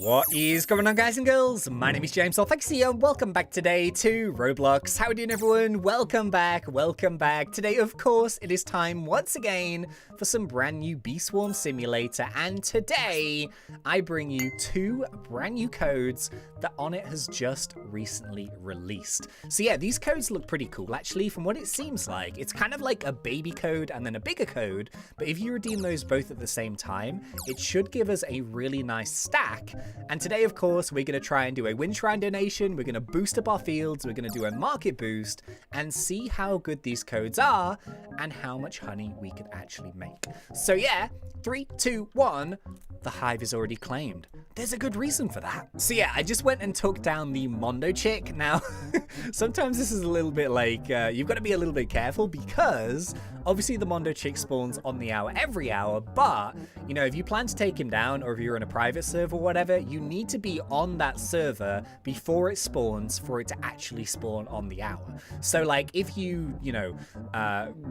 What is going on, guys and girls? My name is James of ThnxCya and welcome back today to Roblox. How are you doing, everyone? Welcome back, welcome back. Today, of course, it is time once again for some brand new Bee Swarm Simulator, and today I bring you two brand new codes that Onnit has just recently released. So yeah, these codes look pretty cool actually from what it seems like. It's kind of like a baby code and then a bigger code, but if you redeem those both at the same time, it should give us a really nice stack. And today, of course, we're going to try and do a win shrine donation, we're going to boost up our fields, we're going to do a market boost, and see how good these codes are and how much honey we can actually make. So yeah, 3, 2, 1, the hive is already claimed. There's a good reason for that. So yeah, I just went and took down the Mondo chick. Now, sometimes this is a little bit like, you've got to be a little bit careful because obviously the Mondo chick spawns on the hour every hour, but you know, if you plan to take him down or if you're in a private server or whatever, you need to be on that server before it spawns for it to actually spawn on the hour. So like if you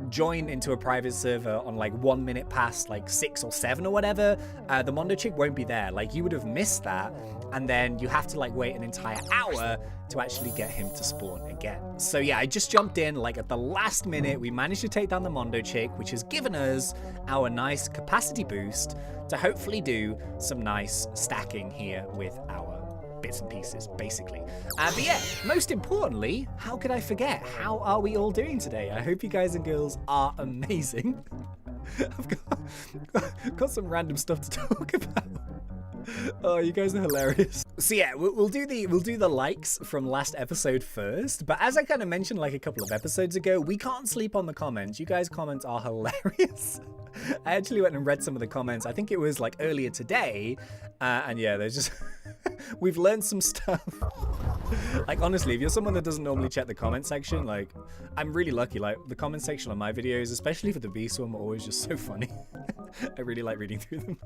join into a private server on like 1 minute past like 6 or 7 or whatever, the Mondo chick won't be there. Like you would have missed that, and then you have to like wait an entire hour to actually get him to spawn again. So yeah, I just jumped in like at the last minute. We managed to take down the Mondo chick, which has given us our nice capacity boost to hopefully do some nice stacking here with our bits and pieces, basically. But yeah, most importantly, how could I forget? How are we all doing today? I hope you guys and girls are amazing. I've got some random stuff to talk about. Oh, you guys are hilarious. So yeah, we'll do the likes from last episode first, but as I kind of mentioned like a couple of episodes ago, we can't sleep on the comments. You guys' comments are hilarious. I actually went and read some of the comments. I think it was like earlier today, and yeah, there's just we've learned some stuff. Like honestly, if you're someone that doesn't normally check the comment section, like I'm really lucky. Like the comment section on my videos, especially for the Bee Swarm, are always just so funny. I really like reading through them.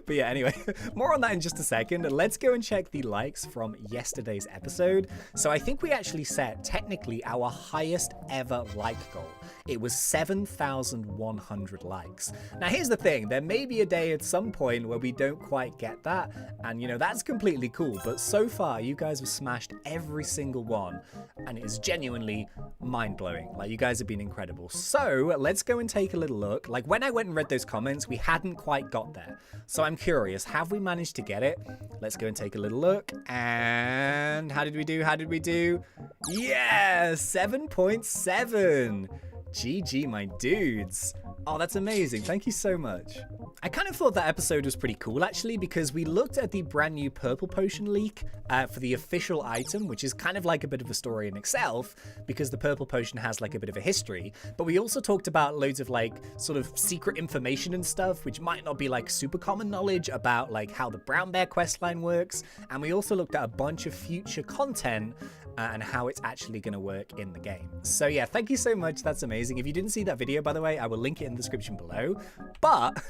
But yeah, anyway, more on that in just a second. Let's go and check the likes from yesterday's episode. So I think we actually set technically our highest ever like goal. It was 7,100 likes. Now here's the thing, there may be a day at some point where we don't quite get that, and you know, that's completely cool, but so far you guys have smashed every single one, and it is genuinely mind-blowing. Like, you guys have been incredible. So let's go and take a little look. Like when I went and read those comments, we hadn't quite got there. So I'm curious, have we managed to get it? Let's go and take a little look. And how did we do? How did we do? Yeah, 7.7. GG, my dudes. Oh, that's amazing. Thank you so much. I kind of thought that episode was pretty cool, actually, because we looked at the brand new purple potion leak for the official item, which is kind of like a bit of a story in itself, because the purple potion has like a bit of a history. But we also talked about loads of like sort of secret information and stuff, which might not be like super common knowledge about like how the brown bear questline works. And we also looked at a bunch of future content and how it's actually going to work in the game. So yeah, thank you so much. That's amazing. If you didn't see that video, by the way, I will link it in the description below. But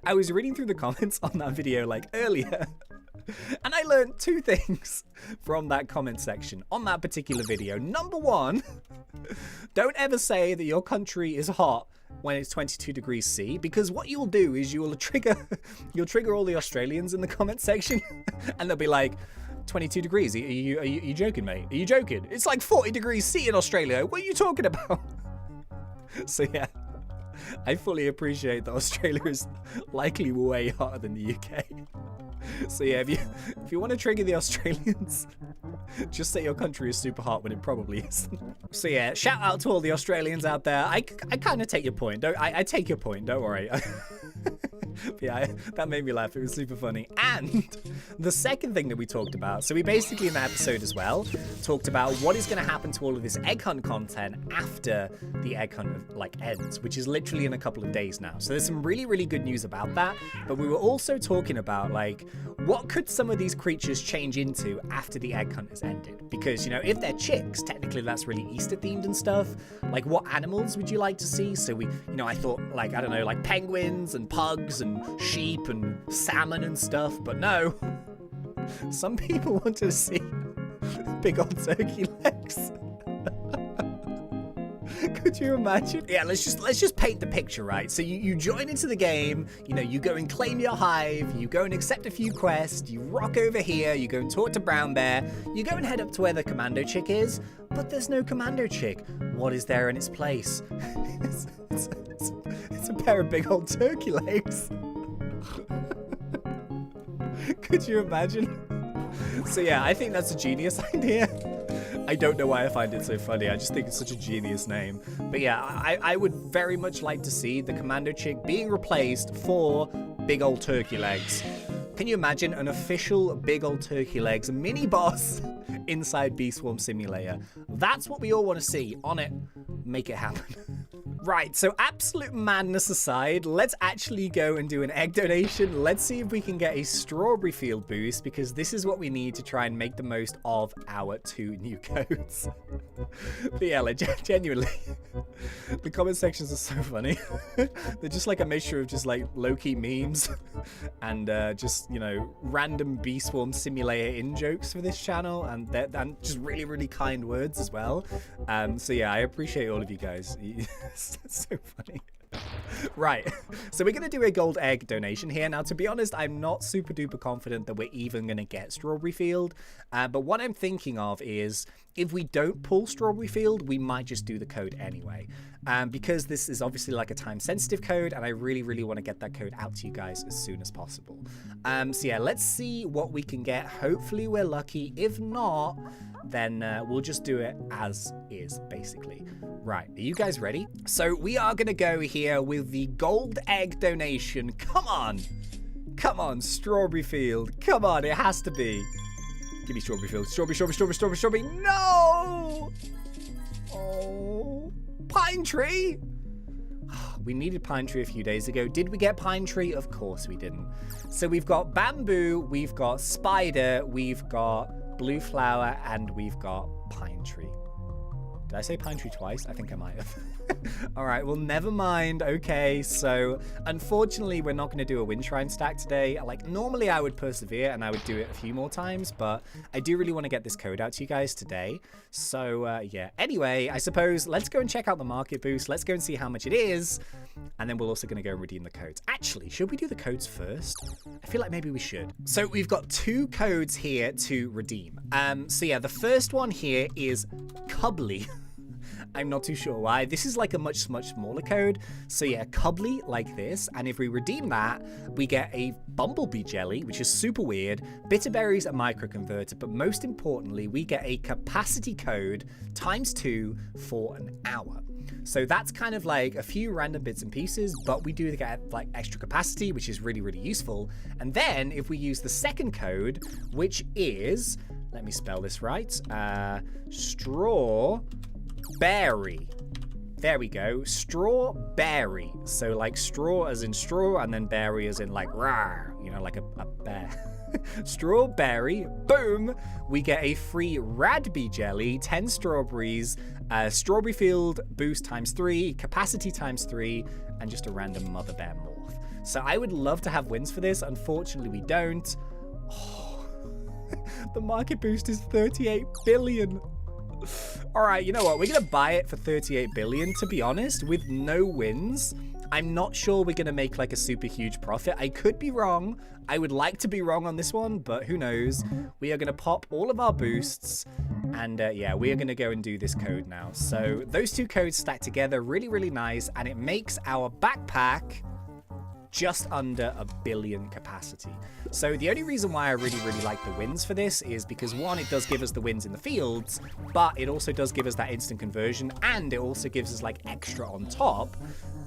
I was reading through the comments on that video like earlier, and I learned two things from that comment section on that particular video. Number one, don't ever say that your country is hot when it's 22 degrees C, because what you'll do is you'll trigger all the Australians in the comment section, and they'll be like, 22 degrees, are you joking, mate? Are you joking? It's like 40 degrees C in Australia. What are you talking about? So yeah, I fully appreciate that Australia is likely way hotter than the UK. So yeah, if you want to trigger the Australians, just say your country is super hot when it probably isn't. So yeah, shout out to all the Australians out there. I kind of take your point. I take your point, don't worry. Yeah, that made me laugh. It was super funny. And the second thing that we talked about, so we basically in that episode as well talked about what is going to happen to all of this egg hunt content after the egg hunt like ends, which is literally in a couple of days now. So there's some really, really good news about that. But we were also talking about like what could some of these creatures change into after the egg hunt has ended? Because, you know, if they're chicks, technically that's really Easter themed and stuff. Like what animals would you like to see? So we, you know, I thought like, I don't know, like penguins and pugs and sheep and salmon and stuff, but no. Some people want to see big old turkey legs. Could you imagine? Yeah, let's just paint the picture, right? So you join into the game, you know, you go and claim your hive, you go and accept a few quests, you rock over here, you go and talk to Brown Bear, you go and head up to where the commando chick is, but there's no commando chick. What is there in its place? It's a pair of big old turkey legs. Could you imagine? So yeah, I think that's a genius idea. I don't know why I find it so funny. I just think it's such a genius name. But yeah, I would very much like to see the commando chick being replaced for big old turkey legs. Can you imagine an official big old turkey legs mini boss inside Bee Swarm Simulator? That's what we all want to see. On it, make it happen. Right, so absolute madness aside, let's actually go and do an egg donation. Let's see if we can get a strawberry field boost, because this is what we need to try and make the most of our 2 new codes. But yeah, like, genuinely, the comment sections are so funny. They're just like a mixture of just like low-key memes and just, you know, random Bee Swarm Simulator in-jokes for this channel, and just really, really kind words as well. So yeah, I appreciate all of you guys. It's so funny. Right, so we're going to do a gold egg donation here. Now, to be honest, I'm not super duper confident that we're even going to get Strawberry Field. But what I'm thinking of is, if we don't pull Strawberry Field, we might just do the code anyway. Because this is obviously like a time-sensitive code, and I really, really want to get that code out to you guys as soon as possible. So yeah, let's see what we can get. Hopefully we're lucky. If not, then we'll just do it as is, basically. Right, are you guys ready? So we are going to go here with the gold egg donation. Come on. Come on, Strawberry Field. Come on, it has to be. Give me Strawberry Field. Strawberry. No! Oh, Pine Tree. We needed Pine Tree a few days ago. Did we get Pine Tree? Of course we didn't. So we've got Bamboo, we've got Spider, we've got Blue Flower, and we've got Pine Tree. Did I say Pine Tree twice? I think I might have. All right, well, never mind. Okay, so unfortunately, we're not going to do a Wind Shrine stack today. Like, normally I would persevere and I would do it a few more times, but I do really want to get this code out to you guys today. So, yeah. Anyway, I suppose let's go and check out the market boost. Let's go and see how much it is, and then we're also going to go and redeem the codes. Actually, should we do the codes first? I feel like maybe we should. So we've got 2 codes here to redeem. So yeah, the first one here is Cubbly. I'm not too sure why. This is like a much smaller code. So yeah, Cubbly like this. And if we redeem that, we get a Bumblebee Jelly, which is super weird. Bitterberries are micro-converted, but most importantly, we get a capacity code ×2 for an hour. So that's kind of like a few random bits and pieces, but we do get like extra capacity, which is really, really useful. And then if we use the second code, which is, let me spell this right, Strawberry. There we go. Strawberry. So like straw as in straw, and then berry as in like rawr, you know, like a bear. Strawberry. Boom. We get a free Radbee Jelly, 10 strawberries, Strawberry Field boost ×3, capacity ×3, and just a random Mother Bear morph. So I would love to have wins for this. Unfortunately, we don't. Oh, the market boost is 38 billion. All right, you know what? We're going to buy it for 38 billion. To be honest, with no wins, I'm not sure we're going to make like a super huge profit. I could be wrong. I would like to be wrong on this one, but who knows? We are going to pop all of our boosts, and yeah, we are going to go and do this code now. So those 2 codes stack together really, really nice, and it makes our backpack just under 1 billion capacity. So the only reason why I really, really like the wins for this is because, one, it does give us the wins in the fields, but it also does give us that instant conversion, and it also gives us like extra on top.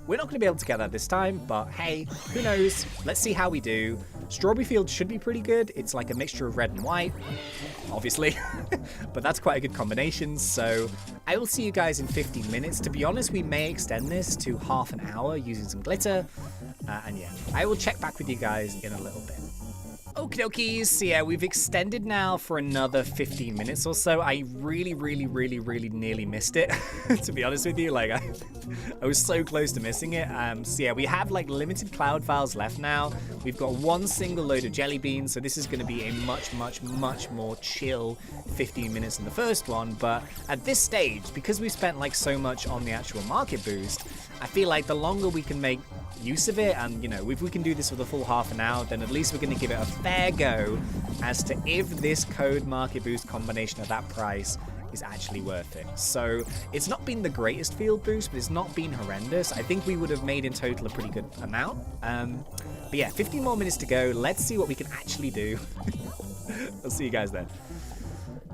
We're not going to be able to get that this time, but hey, who knows? Let's see how we do. Strawberry Field should be pretty good. It's like a mixture of red and white, obviously, but that's quite a good combination. So I will see you guys in 15 minutes. To be honest, we may extend this to half an hour using some glitter. And yeah, I will check back with you guys in a little bit. Okie dokies, so yeah, we've extended now for another 15 minutes or so. I really nearly missed it, to be honest with you. Like, I was so close to missing it. So yeah, we have like limited cloud files left now. We've got one single load of jelly beans, so this is going to be a much more chill 15 minutes than the first one. But at this stage, because we spent like so much on the actual market boost, I feel like the longer we can make use of it, and you know, if we can do this for the full half an hour, then at least we're going to give it a fair go as to if this code market boost combination at that price is actually worth it. So it's not been the greatest field boost, but it's not been horrendous. I think we would have made in total a pretty good amount. But yeah, 15 more minutes to go. Let's see what we can actually do. I'll see you guys then.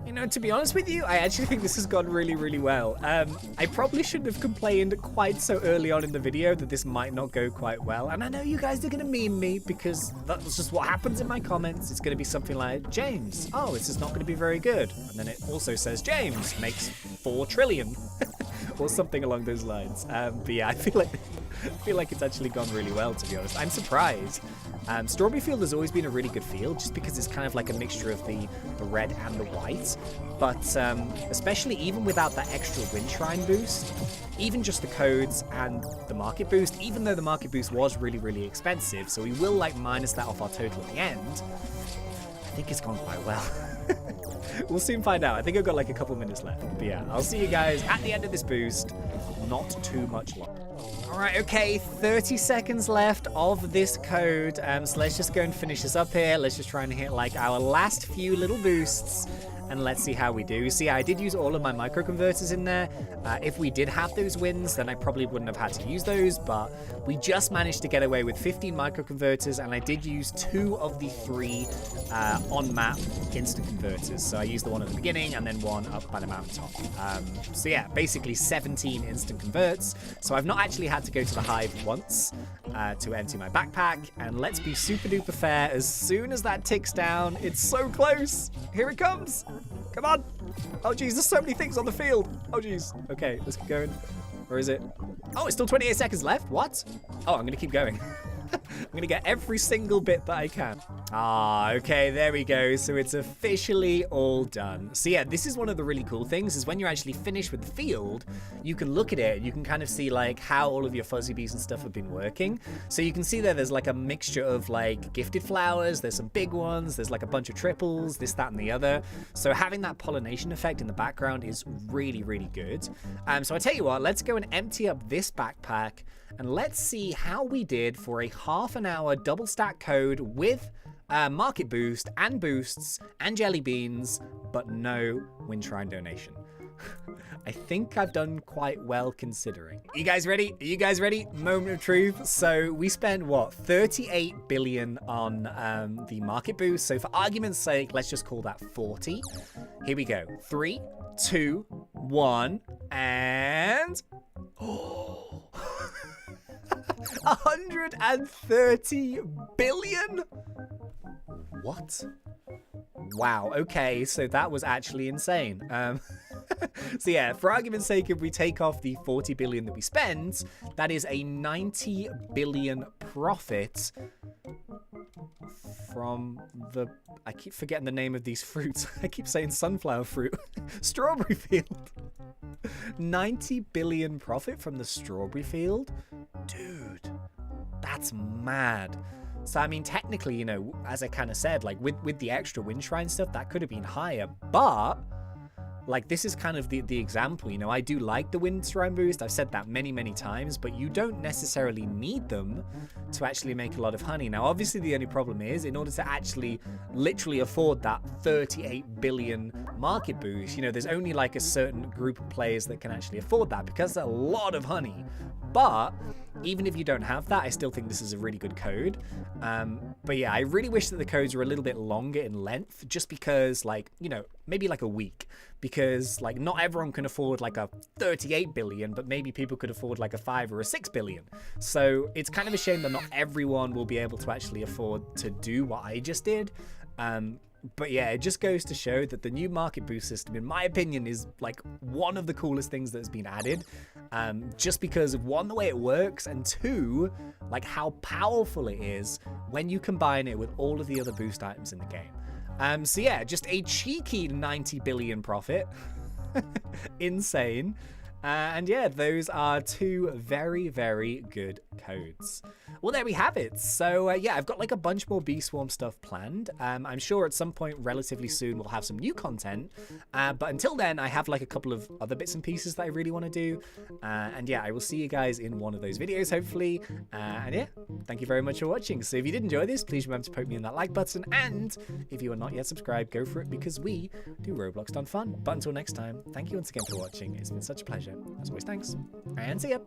You know, to be honest with you, I actually think this has gone really well. I probably shouldn't have complained quite so early on in the video that this might not go quite well. And I know you guys are going to meme me because that's just what happens in my comments. It's going to be something like, James, oh, this is not going to be very good. And then it also says, James makes 4 trillion or something along those lines. But yeah, I feel like it's actually gone really well, to be honest. I'm surprised. Strawberry Field has always been a really good field just because it's kind of like a mixture of the red and the white. But especially even without that extra Wind Shrine boost, even just the codes and the market boost, even though the market boost was really expensive, so we will like minus that off our total at the end, I think it's gone quite well. We'll soon find out. I think I've got like a couple minutes left. But yeah, I'll see you guys at the end of this boost. Not too much longer. All right, okay, 30 seconds left of this code. So let's just go and finish this up here. Let's just try and hit like our last few little boosts. And let's see how we do. See, I did use all of my microconverters in there. If we did have those wins, then I probably wouldn't have had to use those, but we just managed to get away with 15 microconverters, and I did use 2 of the 3 on-map instant converters. So I used the one at the beginning and then one up by the mountaintop. So yeah, basically 17 instant converts. So I've not actually had to go to the Hive once to empty my backpack, and let's be super duper fair. As soon as that ticks down, it's so close. Here it comes. Come on. Oh, geez, there's so many things on the field. Oh, geez. Okay, let's keep going. Where is it? Oh, it's still 28 seconds left. What? Oh, I'm going to keep going. I'm going to get every single bit that I can. Ah, okay, there we go. So it's officially all done. So yeah, this is one of the really cool things is when you're actually finished with the field, you can look at it. You can kind of see like how all of your fuzzy bees and stuff have been working. So you can see there's like a mixture of like gifted flowers. There's some big ones. There's like a bunch of triples, this, that, and the other. So having that pollination effect in the background is really good. So I tell you what, let's go and empty up this backpack and let's see how we did for a half an hour double stack code with market boost and boosts and jelly beans, but no Wind Shrine donation. I think I've done quite well considering. You guys ready? Are you guys ready? Moment of truth. So we spent, what, 38 billion on the market boost. So for argument's sake, let's just call that 40. Here we go. 3, 2, 1, and... Oh... 130 billion? What? Wow, okay, so that was actually insane. So yeah, for argument's sake, if we take off the 40 billion that we spent, that is a 90 billion profit from the... I keep forgetting the name of these fruits. I keep saying sunflower fruit. Strawberry field. 90 billion profit from the strawberry field? Dude, that's mad. So, I mean, technically, you know, as I kind of said, like, with the extra Wind Shrine stuff, that could have been higher, but... like, this is kind of the example, you know, I do like the Wind Shrine boost. I've said that many times, but you don't necessarily need them to actually make a lot of honey. Now, obviously, the only problem is, in order to actually literally afford that 38 billion market boost, you know, there's only like a certain group of players that can actually afford that because it's a lot of honey. But even if you don't have that, I still think this is a really good code. But yeah, I really wish that the codes were a little bit longer in length, just because, like, you know, maybe like a week, because like not everyone can afford like a 38 billion, but maybe people could afford like a 5 or a 6 billion. So it's kind of a shame that not everyone will be able to actually afford to do what I just did. But yeah, it just goes to show that the new market boost system, in my opinion, is like one of the coolest things that has been added. Just because of one, the way it works, and two, like how powerful it is when you combine it with all of the other boost items in the game. So yeah, just a cheeky 90 billion profit. Insane. And yeah, those are two very, very good codes. Well, there we have it. So yeah, I've got like a bunch more Bee Swarm stuff planned. I'm sure at some point relatively soon we'll have some new content. But until then, I have like a couple of other bits and pieces that I really want to do. And yeah, I will see you guys in one of those videos, hopefully. And yeah, thank you very much for watching. So if you did enjoy this, please remember to poke me in that like button. And if you are not yet subscribed, go for it, because we do Roblox Done Fun. But until next time, thank you once again for watching. It's been such a pleasure. As always, thanks, and see ya.